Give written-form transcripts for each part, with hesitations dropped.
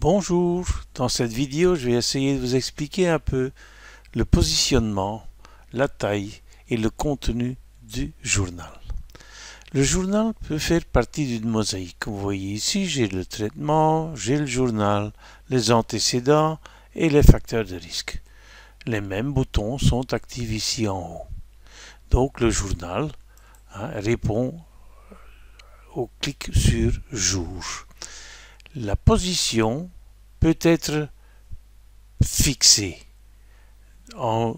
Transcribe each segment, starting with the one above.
Bonjour, dans cette vidéo je vais essayer de vous expliquer un peu le positionnement, la taille et le contenu du journal. Le journal peut faire partie d'une mosaïque. Comme vous voyez ici, j'ai le traitement, j'ai le journal, les antécédents et les facteurs de risque. Les mêmes boutons sont actifs ici en haut. Donc le journal répond au clic sur jour. La position peut être fixée en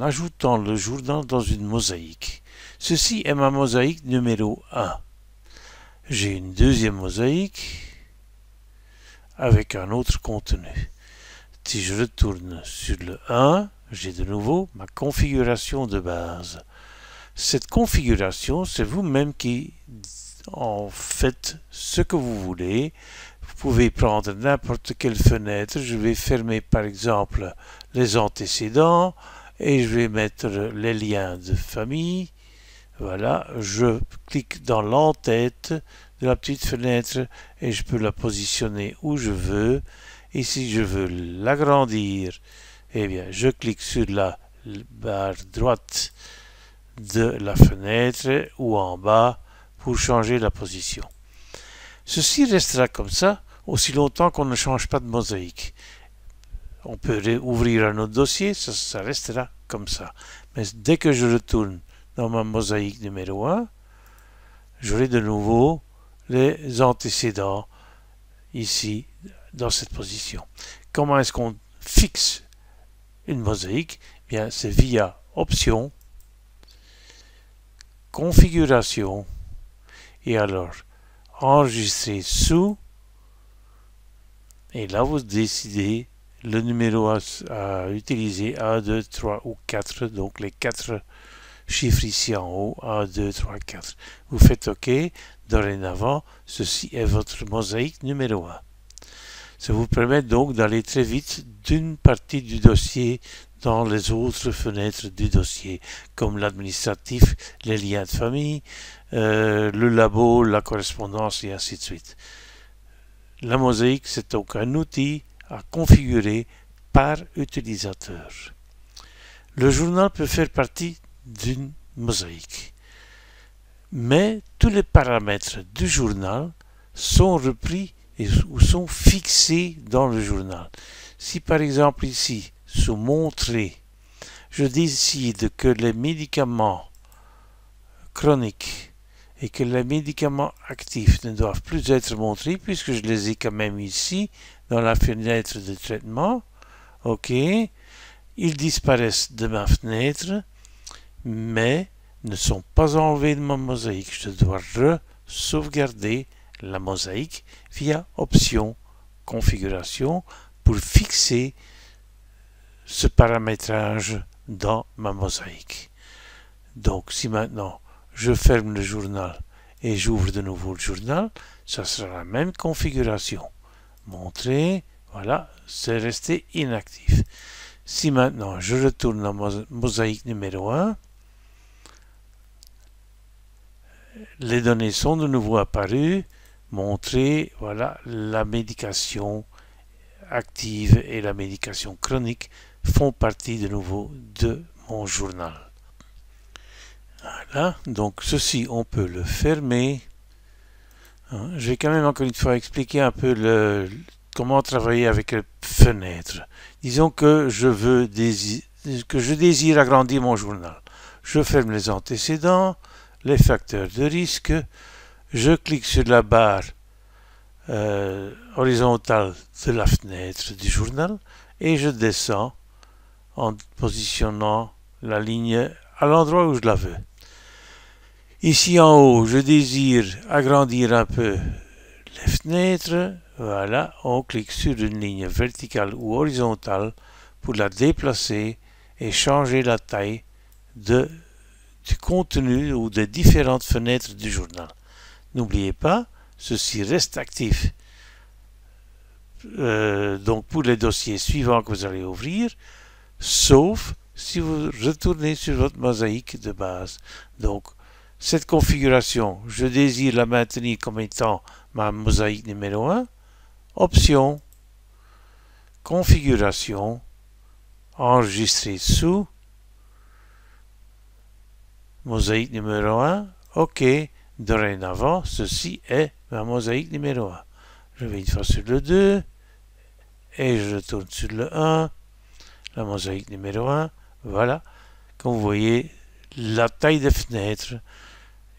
ajoutant le journal dans une mosaïque. Ceci est ma mosaïque numéro 1. J'ai une deuxième mosaïque avec un autre contenu. Si je retourne sur le 1, j'ai de nouveau ma configuration de base. Cette configuration, c'est vous-même qui en faites ce que vous voulez. Vous pouvez prendre n'importe quelle fenêtre. Je vais fermer par exemple les antécédents et je vais mettre les liens de famille. Voilà, je clique dans l'entête de la petite fenêtre et je peux la positionner où je veux. Et si je veux l'agrandir, eh bien, je clique sur la barre droite de la fenêtre ou en bas pour changer la position. Ceci restera comme ça aussi longtemps qu'on ne change pas de mosaïque. On peut ouvrir un autre dossier, ça restera comme ça. Mais dès que je retourne dans ma mosaïque numéro 1, j'aurai de nouveau les antécédents ici dans cette position. Comment est-ce qu'on fixe une mosaïque? Bien, c'est via Options, Configuration, et alors enregistrer sous, et là vous décidez le numéro à utiliser, 1, 2, 3 ou 4, donc les 4 chiffres ici en haut, 1, 2, 3, 4. Vous faites OK, dorénavant, ceci est votre mosaïque numéro 1. Ça vous permet donc d'aller très vite d'une partie du dossier dans les autres fenêtres du dossier, comme l'administratif, les liens de famille, le labo, la correspondance et ainsi de suite. La mosaïque, c'est donc un outil à configurer par utilisateur. Le journal peut faire partie d'une mosaïque, mais tous les paramètres du journal sont repris ou sont fixés dans le journal. Si par exemple ici, sous Montrer, je décide que les médicaments chroniques et que les médicaments actifs ne doivent plus être montrés puisque je les ai quand même ici dans la fenêtre de traitement, ok, ils disparaissent de ma fenêtre mais ne sont pas enlevés de ma mosaïque. Je dois sauvegarder la mosaïque via Options, Configuration pour fixer ce paramétrage dans ma mosaïque. Donc si maintenant je ferme le journal et j'ouvre de nouveau le journal, ça sera la même configuration. Montrer, voilà, c'est resté inactif. Si maintenant je retourne à mosaïque numéro 1, les données sont de nouveau apparues. Montrer, voilà, la médication active et la médication chronique font partie de nouveau de mon journal. Voilà, donc ceci on peut le fermer. Je vais quand même encore une fois expliquer un peu comment travailler avec les fenêtres. Disons que je désire agrandir mon journal. Je ferme les antécédents, les facteurs de risque, je clique sur la barre horizontale de la fenêtre du journal et je descends en positionnant la ligne à l'endroit où je la veux. Ici en haut, je désire agrandir un peu les fenêtres. Voilà, on clique sur une ligne verticale ou horizontale pour la déplacer et changer la taille du contenu ou des différentes fenêtres du journal. N'oubliez pas, ceci reste actif. Donc pour les dossiers suivants que vous allez ouvrir, sauf si vous retournez sur votre mosaïque de base. Donc cette configuration, je désire la maintenir comme étant ma mosaïque numéro 1. Options, Configuration, Enregistrer sous, mosaïque numéro 1, OK, dorénavant, ceci est ma mosaïque numéro 1. Je vais une fois sur le 2, et je retourne sur le 1, la mosaïque numéro 1, voilà. Comme vous voyez, la taille des fenêtres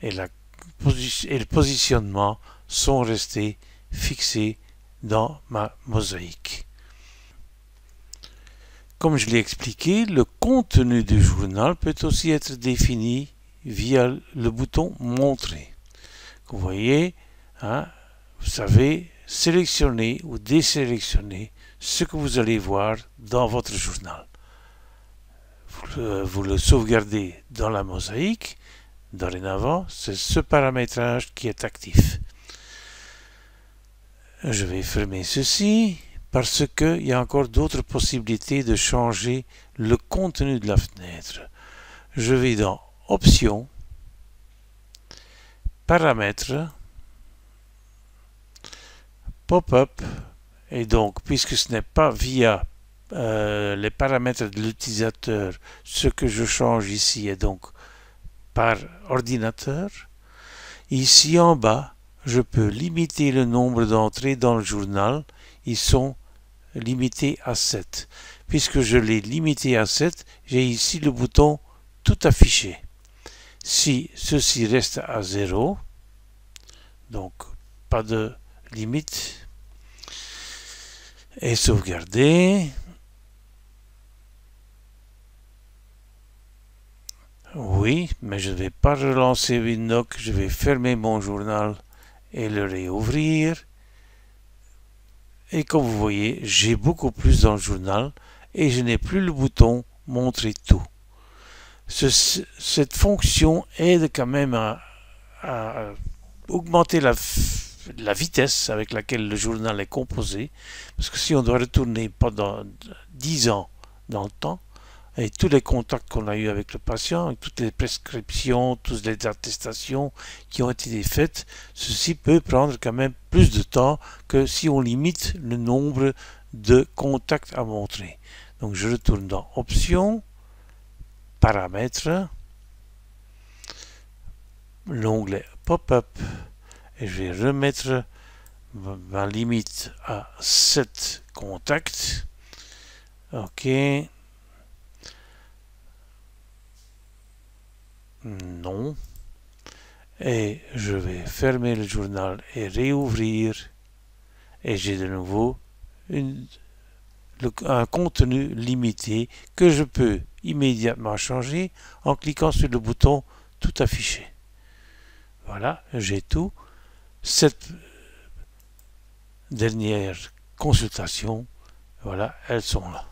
et le positionnement sont restés fixés dans ma mosaïque. Comme je l'ai expliqué, le contenu du journal peut aussi être défini via le bouton Montrer. Vous voyez, hein, vous savez sélectionner ou désélectionner ce que vous allez voir dans votre journal. Vous le sauvegardez dans la mosaïque. Dorénavant, c'est ce paramétrage qui est actif. Je vais fermer ceci parce qu'il y a encore d'autres possibilités de changer le contenu de la fenêtre. Je vais dans Options, Paramètres, Pop-up, et donc puisque ce n'est pas via les paramètres de l'utilisateur, ce que je change ici est donc par ordinateur. Ici en bas, je peux limiter le nombre d'entrées dans le journal. Ils sont limités à 7. Puisque je l'ai limité à 7, j'ai ici le bouton Tout afficher. Si ceci reste à 0, donc pas de limite, et sauvegarder. Oui, mais je ne vais pas relancer Windocs, je vais fermer mon journal et le réouvrir. Et comme vous voyez, j'ai beaucoup plus dans le journal et je n'ai plus le bouton Montrer tout. Cette fonction aide quand même à augmenter la vitesse avec laquelle le journal est composé. Parce que si on doit retourner pendant 10 ans dans le temps, et tous les contacts qu'on a eu avec le patient, avec toutes les prescriptions, toutes les attestations qui ont été faites, ceci peut prendre quand même plus de temps que si on limite le nombre de contacts à montrer. Donc je retourne dans Options, Paramètres, l'onglet Pop-up, et je vais remettre ma limite à 7 contacts. OK. Non. Et je vais fermer le journal et réouvrir. Et j'ai de nouveau un contenu limité que je peux immédiatement changer en cliquant sur le bouton Tout afficher. Voilà, j'ai tout. Cette dernière consultation, voilà, elles sont là.